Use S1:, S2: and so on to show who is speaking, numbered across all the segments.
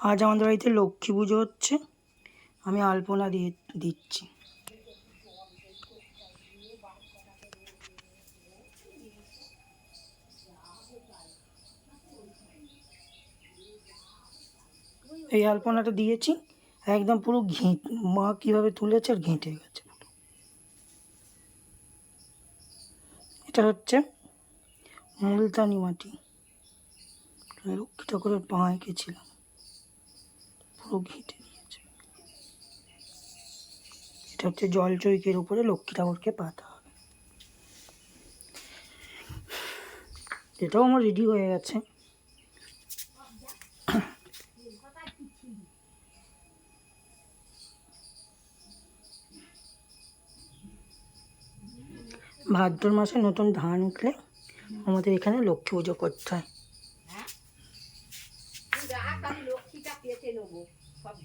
S1: আজ আমাদের বাড়িতে লক্ষ্মী পুজো হচ্ছে, আমি আলপনা দিয়ে দিচ্ছি। এই আলপনাটা দিয়েছি, একদম পুরো মা কীভাবে তুলেছে আর ঘেঁটে গেছে। এটা হচ্ছে মুলতানি মাটি, লক্ষ্মী ঠাকুরের পা এঁকেছিলাম, পুরো ঘেঁটে দিয়েছে। এটা হচ্ছে জল চৈকের উপরে লক্ষ্মী ঠাকুরকে পাতা হবে। এটাও আমার রেডি হয়ে গেছে। ভাদ্র মাসে নতুন ধান উঠলে আমাদের এখানে লক্ষ্মী পুজো করতে হয়। লক্ষ্মীটা পেতে নেবো, সব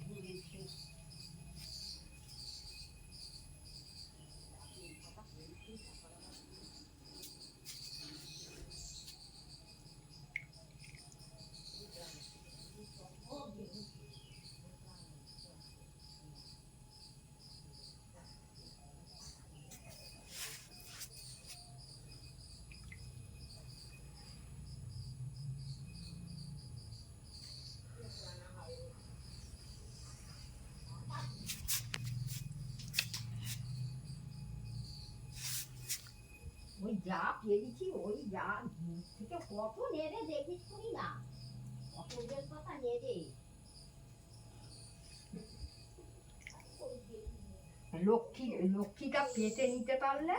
S1: ওই যা পেয়েছি, ওই যা থেকে কত নেড়ে দেখিস করি না, অসুখের কথা নেড়ে লক্ষ্মীটা পেতে নিতে পারলে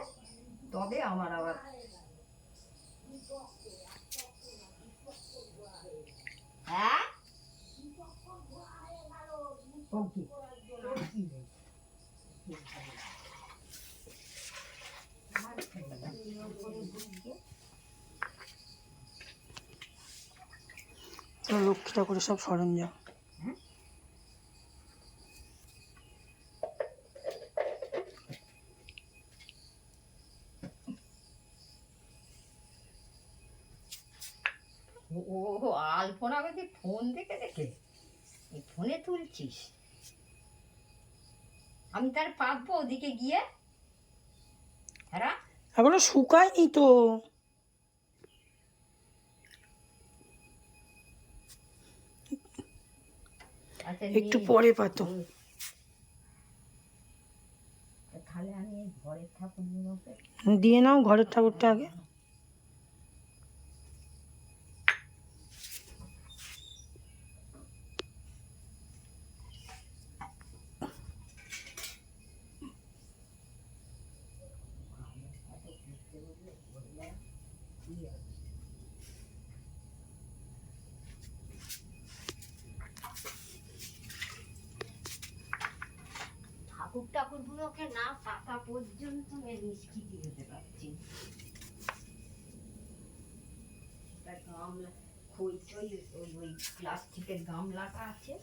S1: তবে আমার আবার হ্যাঁ লক্ষ্মী ঠাকুরের সব সরঞ্জাম। ও আলপনা আমাকে ফোন দেখে দেখে ফোনে তুলছিস, আমি তার পাবো ওদিকে গিয়ে? হ্যাঁ এখনো শুকায়নি তো। একটু পরে পাতো। তাহলে আমি ঘরের ঠাকুর দিয়ে নাও, ঘরের ঠাকুরটা আগে। ঠাকুর গুলোকে না পাতা পর্যন্ত নিষ্কৃতি হতে পারছি। গামলা ওই প্লাস্টিকের গামলাটা আছে,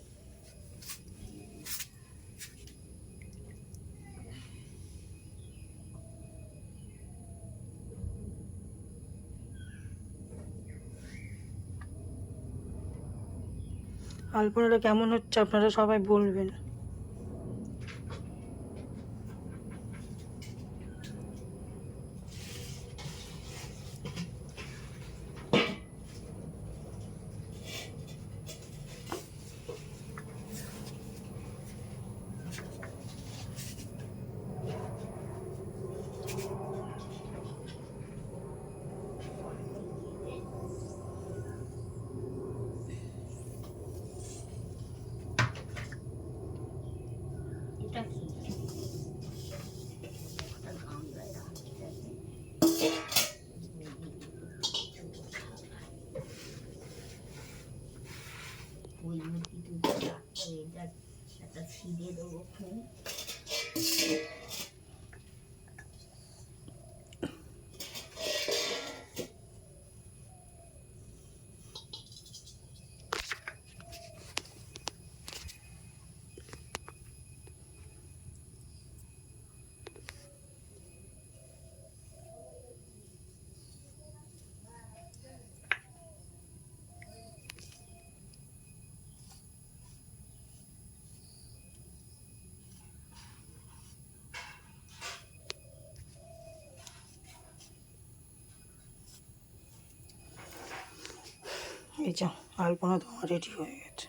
S1: আলপনাটা কেমন হচ্ছে আপনারা সবাই বলবেন। ওই একটা ছিঁড়ে দেবো।
S2: এই যা আলপনা তোমার রেডি হয়ে গেছে।